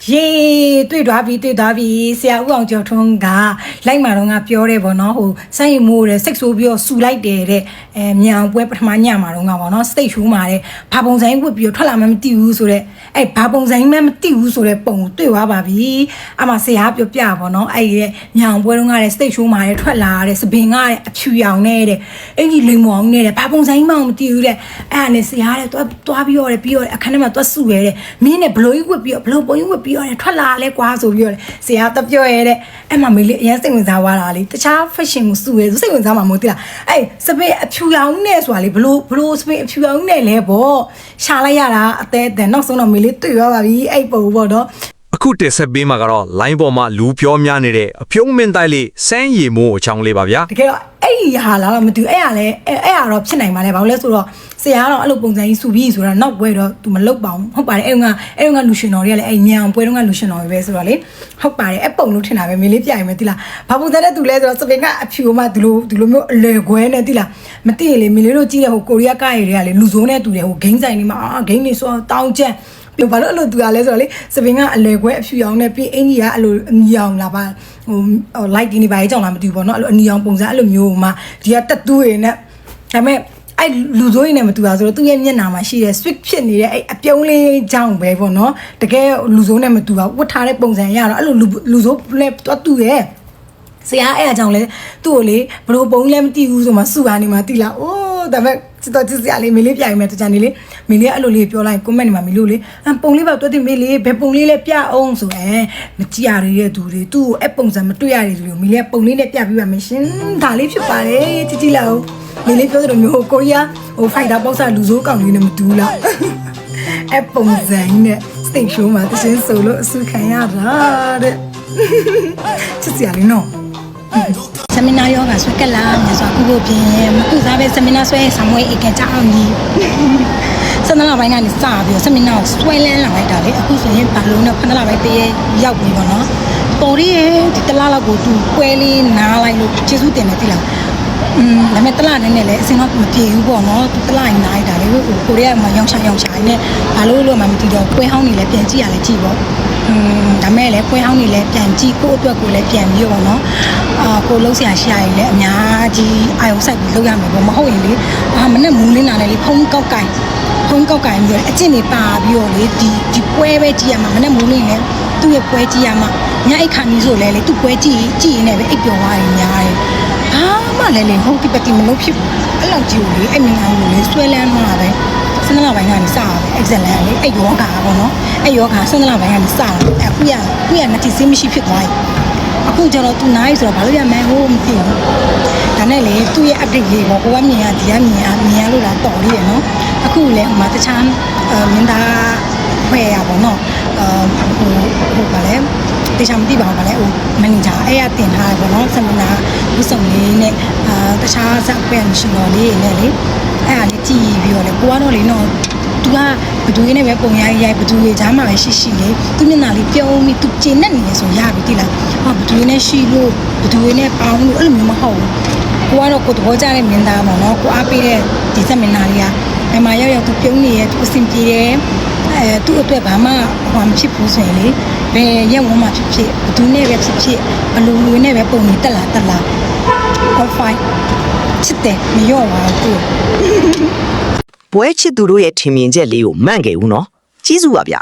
耶，对大比，是啊，我交通噶，来马龙啊，标的不孬，吼，生意么的，色素标素来的，娘不不他妈娘马龙啊，不孬，stay 出马的，爬蹦山会标，他那么丢出来，哎，爬蹦山么丢出来蹦，对哇爸比，阿妈是啊标标不孬，哎，娘不龙啊的 stay 出马的，他拉的是平啊的，去养的的，哎，你流氓的，爬蹦山么丢的，哎，那是啊的，多标的，看他们多素的，明天不漏一个标，不漏不一个标。ထွက်လာလဲကွာဆိုပြီးတော့ဆရာတပြောရဲတဲ့အဲ့မှာမေလေးအရင်စိတ်ဝင်စားသွားတာလေတခြား fashion ကိုစုရဲစိတ်ဝင်စားမှာမဟုတ်သေးလားအဲ့စပင်းအဖြူရောင်နဲ့ဆိုတာလေဘလို့စပင်းအဖြူရောင်နဲ့လဲပေါ့ရှာလိုက်ရတာအသေးအသေးနောက်ဆုံးတော့မေလေးတွေ့ရပါပြီအဲ့ပုံပေါ့နော်အခုတက်ဆက်ပေးမှာကတော့ line ပေါ်မှာလူပြောများနေတဲ့အပြုံးမင်းတိုက်လေးစမ်းရည်မိုးအချောင်းလေးပါဗျာတကယ်တော့အဲ့ဒီဟာလားမသိဘူးအဲ့ဟာလဲအဲ့ဟာတော့ဖြစ်နိုင်ပါလေဘာလို့လဲဆိုတော့ဆရာကတော့အဲ့လိုပုံစံကြီးစုပြီးဆိုတော့နောက်ပွဲတော့ तू မလုတ်ပါဘူးဟုတ်ပါတယ်အဲ့ကလူရှင်တော်တွေကလည်းအဲ့ညံပွဲတော့ကလူရှင်တော်တွေပဲဆိုတော့လေဟုတ်ပါတယ်အဲ့ပုံလို့ထင်တာပဲမင်းလေးပြိုင်မယ်တိလားဘာပုံစံနဲ့ तू လဲဆိုတော့စပင်ကအဖြူမှဒီလိုမျိုးအလေခွဲနဲ့တိလားမသိရင်လေမင်းလေးတို့ကြည့်တဲ့ဟိုကိုရီးယားကားတွေကလေလူစိုးနဲ့တူတယ်ဟိုဂိမ်းဆိုင်တွေမှာဂိမ်းတွေဆိုတောင်းချက်ပြဘာလို့အဲ့လိုတူရလဲဆိုတော့လေစပင်ကအလေခွဲအဖြူရောင်နဲ့ပြီးအင်ကြီးကအဲ့လိုအနီရောင်လာပါဟို light ဒီနေပါကြောင်လာမသိဘူးပေါ့နော်အဲ့လိုအနီရောင်ပုံစံအဲ့လိုမျိုးမှဒီကတက်တူးတွေနဲ့ဒါပေမဲ့အဲ့လူစိုးရင်းနဲ့မတူတာဆိုတော့သူ့ရဲ့မျက်နှာမှာရှိတဲ့ switch ဖြစ်နေတဲ့အဲ့အပြုံးလေးကြောင့်ပဲပေါ့နော်တကယ်လူစိုးနဲ့မတူတာဝတ်ထားတဲ့ပုံစံရတော့အဲ့လိုလူစိုးလည်းတော့တူရဲ့ဆရာအဲ့အကြောင်းလဲသူ့ကိုလေဘလို့ပုံလည်းမသိဘူးဆိုမှစုကနေမှတိလားအိုးဒါပေမဲ့တော့ကြည့်စရာလေးမေလေးပြိုင်မယ်တကြနေလေမေလေးအဲ့လိုလေးပြောလိုက် comment တွေမှာမေလို့လေပုံလေးပါတွတ်တင်မေလေးဘယ်ပုံလေးလဲပြအောင်ဆိုရင်မကြည့်ရတဲ့သူတွေသူ့ကိုအဲ့ပုံစံမတွေ့ရတဲ့သူတွေမေလေးကပုံလေးနဲ့ပြပြီးပါမယ်ရှင်ဒါလေးဖြစ်ပါတယ်ကြည့်လောက်မေလေးပြောသလိုမျိုးကိုရီးယားဟိုဖိုက်တာပေါက်စားလူစိုးကောင်လေးနဲ့မတူလားအဲ့ပုံစံနဲ့ stage show မှာတရှင်ဆိုလို့အဆူခံရတာတဲ့ချစ်စရာလေးနော်ဆမီနာယောဂဆွဲကလာမြတ်စွာဘုရားပြင်မကူစားပဲဆမီနာဆွဲဆံမွေးအကကြအောင်ကြီးဆန္ဒလာပိုင်းကနေစပြီးဆမီနာကိုဆွဲလန်းလာလိုက်တာလေအခုဆိုရင်ဘာလို့နဲ့ခဏလာပဲတရေရောက်ပြီပေါ့နော်ပေါ်ရီရဲ့ဒီတလားလောက်ကိုသူပွဲလေးနားလိုက်လို့ကျေးဇူးတင်တယ်တိလားဒါပေမဲ့တလားနဲ့လည်းအစင်တော့မပြေဘူးပေါ့နော်တလားနားလိုက်တာလေကိုရီးယားမှာရောင်ချနဲ့ဘာလို့မှမသိတော့ပွဲဟောင်းနေလည်းပြန်ကြည့်ရလဲကြည့်ပေါ့ဒါမဲ့လည်းပွဲဟောင်းနေလည်းပြန်ကြည့်ကိုယ့်အတွက်ကိုလည်းပြန်ပြီးတော့နော်ကိုလုံးဆရာရှိရရင်လည်းအများကြီးအာရုံစိုက်ပြီးလုပ်ရမယ်ပေါ့မဟုတ်ရင်လေမနဲ့မူးလင်းလာတယ်လေဖုံးကောက်ကင်ပြီးတော့အကျင့်တွေပါပြီးတော့လေဒီပွဲပဲကြည့်ရမှာမနဲ့မူးလင်းလည်းသူ့ရဲ့ပွဲကြည့်ရမှာညအိတ်ခါမီးဆိုလဲလေသူ့ပွဲကြည့်ရင်လည်းပဲအိတ်ပျော်သွားရင်များတယ်ဘာမှလည်းဟုတ်ဒီပတိမလုပ်ဖြစ်ဘူးအဲ့လောက်ကြည့်လို့လေအဲ့မင်းအောင်လို့လေဆွဲလန်းမှာပဲစနလာပိုင်းကနေစတာပဲ excellent လေအဲ့ယောဂါပေါ့နော်အဲ့ယောဂါစနလာပိုင်းကနေစတာအခုရနှစ်တိစင်းမရှိဖြစ်သွားပြီအခုကျတော့သူနိုင်ဆိုတော့ဘာလို့ရမလဲဟိုမသိဘူးဒါနဲ့လေသူ့ရဲ့ update လေးပေါ့ကိုကမြင်ရဒီကမြင်ရလို့လားတော်လေးရနော်အခုလည်းဟိုမှာတခြားမင်းသားဖွဲ့ရပေါ့နော်ဟိုပါလေတေချာမသိပါဘူးဗါလဲဟိုမန်နေဂျာအဲ့ရတင်ထားတယ်ပေါ့နော်ဆမနာဝစ်စုံလေးနဲ့တခြားဇက်ဖွဲ့မရှိတော့လေးနဲ့လေအဲ့ဒါလေးကြည့်ပြီးတော့လေကိုကတော့လေနော်သူကဘသူရေးနဲ့ပဲပုံရိုက်ဘသူရေးချားမှာပဲရှိလေသူမျက်နှာလေးပြုံးပြီးသူကျင်နေနေဆိုရပြီတိလားဘသူရေးနဲ့ရှိလို့ဘသူရေးနဲ့ပေါင်းလို့အဲ့လိုမျိုးမဟုတ်ဘူးကိုကတော့ကိုသဘောကျတဲ့မင်းသားပေါ့နော်ကိုအားပေးတဲ့ဒီဆက်မင်းသားလေးကဘယ်မှာရောက်သူပြုံးနေရဲ့သူအဆင်ပြေတယ်သူ့အတွက်ဘာမှဟောမဖြစ်ဘူးဆိုရင်လေဘယ်ရက်ဝန်းမှာဖြစ်ဘသူနဲ့ပဲဖြစ်ဘလူလူနဲ့ပဲပုံနေတက်လာ all fine ချစ်တယ်မရော့ပါဘူးပွဲချစ်သူတို့ရဲ့ထင်မြင်ချက်လေးကိုမှန်ခဲ့ဦးနော်ကျေးဇူးပါဗျ